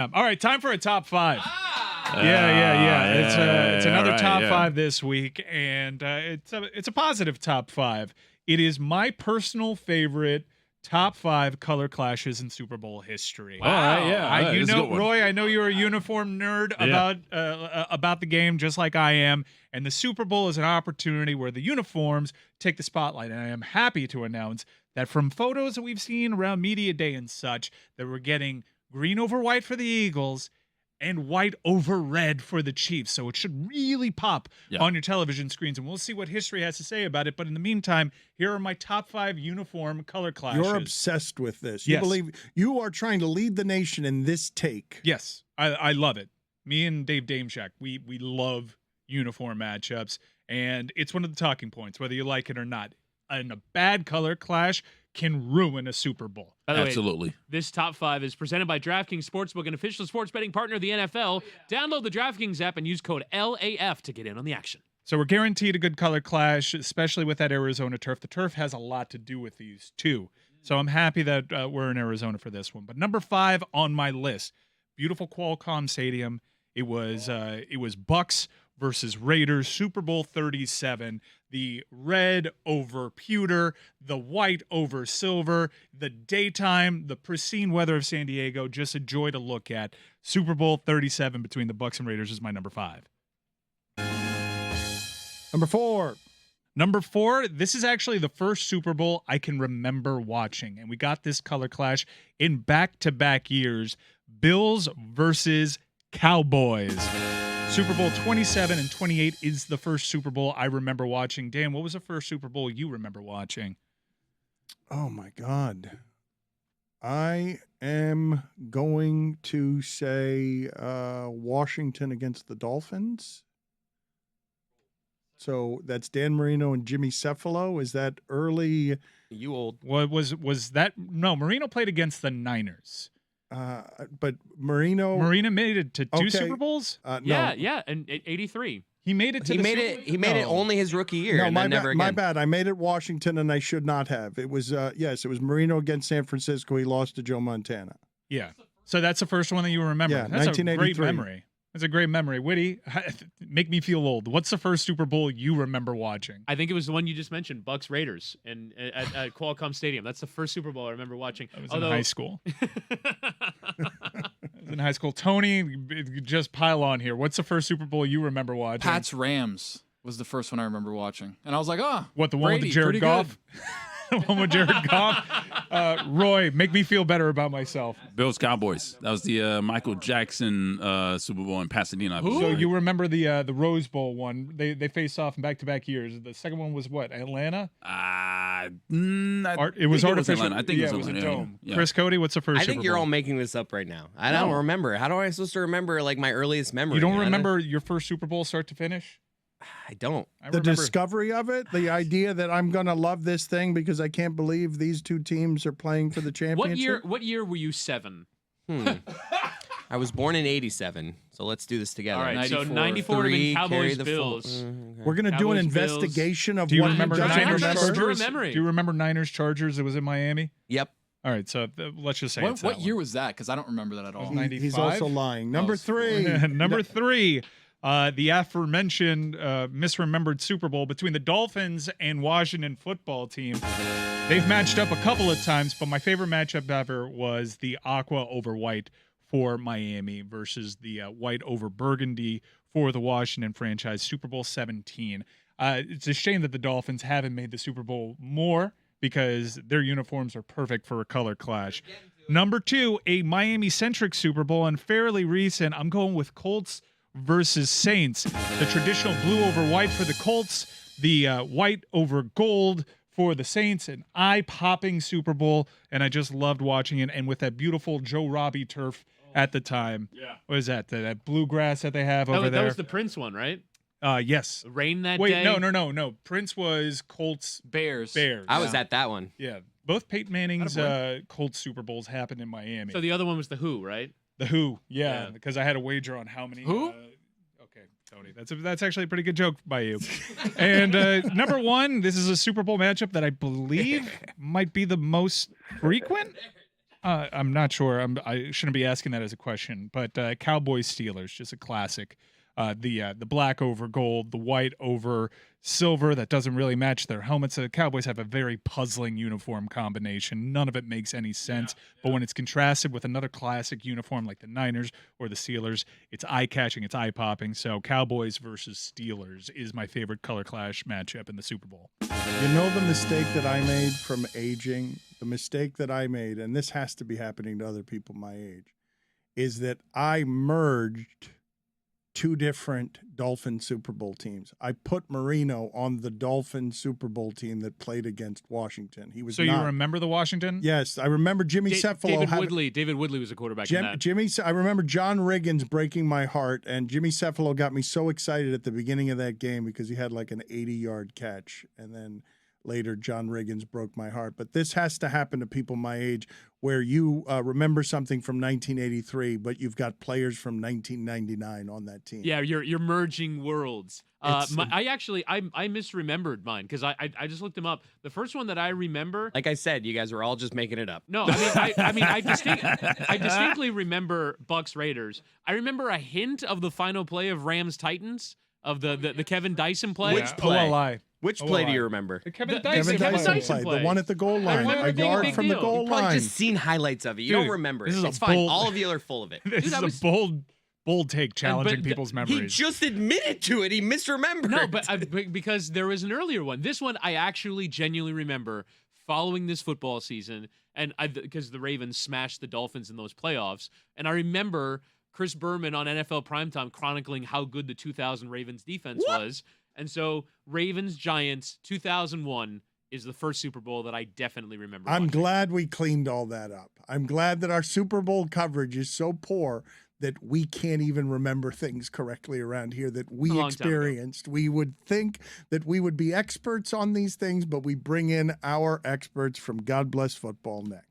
All right, time for a top five. Yeah. It's another top five this week, and it's a positive top five. It is my personal favorite top five color clashes in Super Bowl history. Wow. You know, Roy, I know you're a uniform nerd about the game, just like I am. And the Super Bowl is an opportunity where the uniforms take the spotlight. And I am happy to announce that from photos that we've seen around Media Day and such, that we're getting green over white for the Eagles and white over red for the Chiefs. So it should really pop on your television screens, and we'll see what history has to say about it. But in the meantime, here are my top five uniform color clashes. You're obsessed with this. You believe you are trying to lead the nation in this take. Yes, I love it. Me and Dave Dameshak, we love uniform matchups, and it's one of the talking points, whether you like it or not. And a bad color clash can ruin a Super Bowl. Absolutely. This top five is presented by DraftKings Sportsbook, an official sports betting partner of the NFL. Download the DraftKings app and use code LAF to get in on the action. So we're guaranteed a good color clash, especially with that Arizona turf. The turf has a lot to do with these too. So I'm happy that we're in Arizona for this one. But number five on my list, beautiful Qualcomm Stadium. It was Bucks versus Raiders, Super Bowl 37, the red over pewter, the white over silver, the daytime, the pristine weather of San Diego, just a joy to look at. Super Bowl 37 between the Bucks and Raiders is my number five. Number four, this is actually the first Super Bowl I can remember watching, and we got this color clash in back-to-back years, Bills versus Cowboys. Super Bowl 27 and 28 is the first Super Bowl I remember watching. Dan, what was the first Super Bowl you remember watching? Oh, my God. I am going to say Washington against the Dolphins. So that's Dan Marino and Jimmy Cephalo. Is that early? You old. What was that? No, Marino played against the Niners. But Marino made it to two Super Bowls? No. Yeah, and 83. He made it to the Super Bowl? He made it only his rookie year. No, and my then never again. My bad. I made it Washington, and I should not have. It was yes, it was Marino against San Francisco. He lost to Joe Montana. Yeah. So that's the first one that you remember. Yeah, that's 1983. a great memory. That's a great memory. Whitty, make me feel old. What's the first Super Bowl you remember watching? I think it was the one you just mentioned, Bucks Raiders, and at Qualcomm Stadium. That's the first Super Bowl I remember watching. I was in high school. In high school. Tony, just pile on here. What's the first Super Bowl you remember watching? Pats Rams was the first one I remember watching. And I was like, what, the one Brady, with the Jared Goff? The one with Jared Goff? Roy, make me feel better about myself. Bills Cowboys. That was the Michael Jackson Super Bowl in Pasadena. I believe. So you remember the Rose Bowl one? They faced off in back-to-back years. The second one was what? Atlanta? It was artificial. I think it was a Atlanta. dome. Yeah. Chris Cody, what's the first? I think Super you're Bowl? all making this up right now. I don't remember. How do I supposed to remember like my earliest memory? You don't remember your first Super Bowl start to finish? I don't. The discovery of it, the idea that I'm going to love this thing because I can't believe these two teams are playing for the championship. What year were you 7? I was born in 87, so let's do this together. All right, 94. so 94 would have been Cowboys, the Bills. We're going to do an Cowboys, investigation of Do you what remember doesn't Niners remember. Chargers? Memory. Do you remember Niners Chargers? It was in Miami. Yep. All right, so let's just say it's what that year one. was that? Because I don't remember that at all. 95? He's also lying. Number three. Number three. The aforementioned misremembered Super Bowl between the Dolphins and Washington football team. They've matched up a couple of times, but my favorite matchup ever was the aqua over white for Miami versus the white over burgundy for the Washington franchise, Super Bowl 17. It's a shame that the Dolphins haven't made the Super Bowl more because their uniforms are perfect for a color clash. Number two, a Miami-centric Super Bowl and fairly recent. I'm going with Colts versus Saints. The traditional blue over white for the Colts, the white over gold for the Saints, an eye-popping Super Bowl, and I just loved watching it. And with that beautiful Joe Robbie turf at the time. Yeah. What is that? That bluegrass that they have over there? That was the Prince one, right? Yes. Rain that Wait, day? no. Prince was Colts Bears. I was at that one. Yeah. Both Peyton Manning's Colts Super Bowls happened in Miami. So the other one was the Who, right? The Who, yeah, because I had a wager on how many. Who? Okay, Tony, that's actually a pretty good joke by you. And number one, this is a Super Bowl matchup that I believe might be the most frequent. I'm not sure. I shouldn't be asking that as a question, but Cowboys Steelers, just a classic. The black over gold, the white over silver that doesn't really match their helmets. The Cowboys have a very puzzling uniform combination. None of it makes any sense. But when it's contrasted with another classic uniform like the Niners or the Steelers, it's eye-catching, it's eye-popping. So Cowboys versus Steelers is my favorite color clash matchup in the Super Bowl. You know the mistake that I made from aging? The mistake that I made, and this has to be happening to other people my age, is that I merged two different Dolphin Super Bowl teams. I put Marino on the Dolphin Super Bowl team that played against Washington. He was So not. you remember the Washington? Yes, I remember Jimmy Cephalo. David Woodley was a quarterback in that. I remember John Riggins breaking my heart, and Jimmy Cephalo got me so excited at the beginning of that game because he had like an 80-yard catch, and then later John Riggins broke my heart. But this has to happen to people my age where you remember something from 1983, but you've got players from 1999 on that team. Yeah, you're merging worlds. I misremembered mine because I just looked them up. The first one that I remember, Like I said, you guys were all just making it up. no, I distinctly remember Bucks Raiders. I remember a hint of the final play of Rams Titans of the Kevin Dyson play. Which play? OLI. Which play do you remember? The Kevin The- Dyson. Kevin Dyson play. play, the one at the goal line, remember a it being a yard big from the deal. goal Probably line. just seen highlights of it. You Dude, don't remember this it. is a It's fine. bold- All of you are full of it. This Dude, I is a bold take challenging but people's He memories. just admitted to it. He misremembered. No, but because there was an earlier one. This one I actually genuinely remember following this football season, and because the Ravens smashed the Dolphins in those playoffs, and I remember Chris Berman on NFL Primetime chronicling how good the 2000 Ravens defense was, and so Ravens Giants 2001 is the first Super Bowl that I definitely remember. I'm watching. glad we cleaned all that up. I'm glad that our Super Bowl coverage is so poor that we can't even remember things correctly around here that we A long time ago. experienced. We would think that we would be experts on these things, but we bring in our experts from God Bless Football next.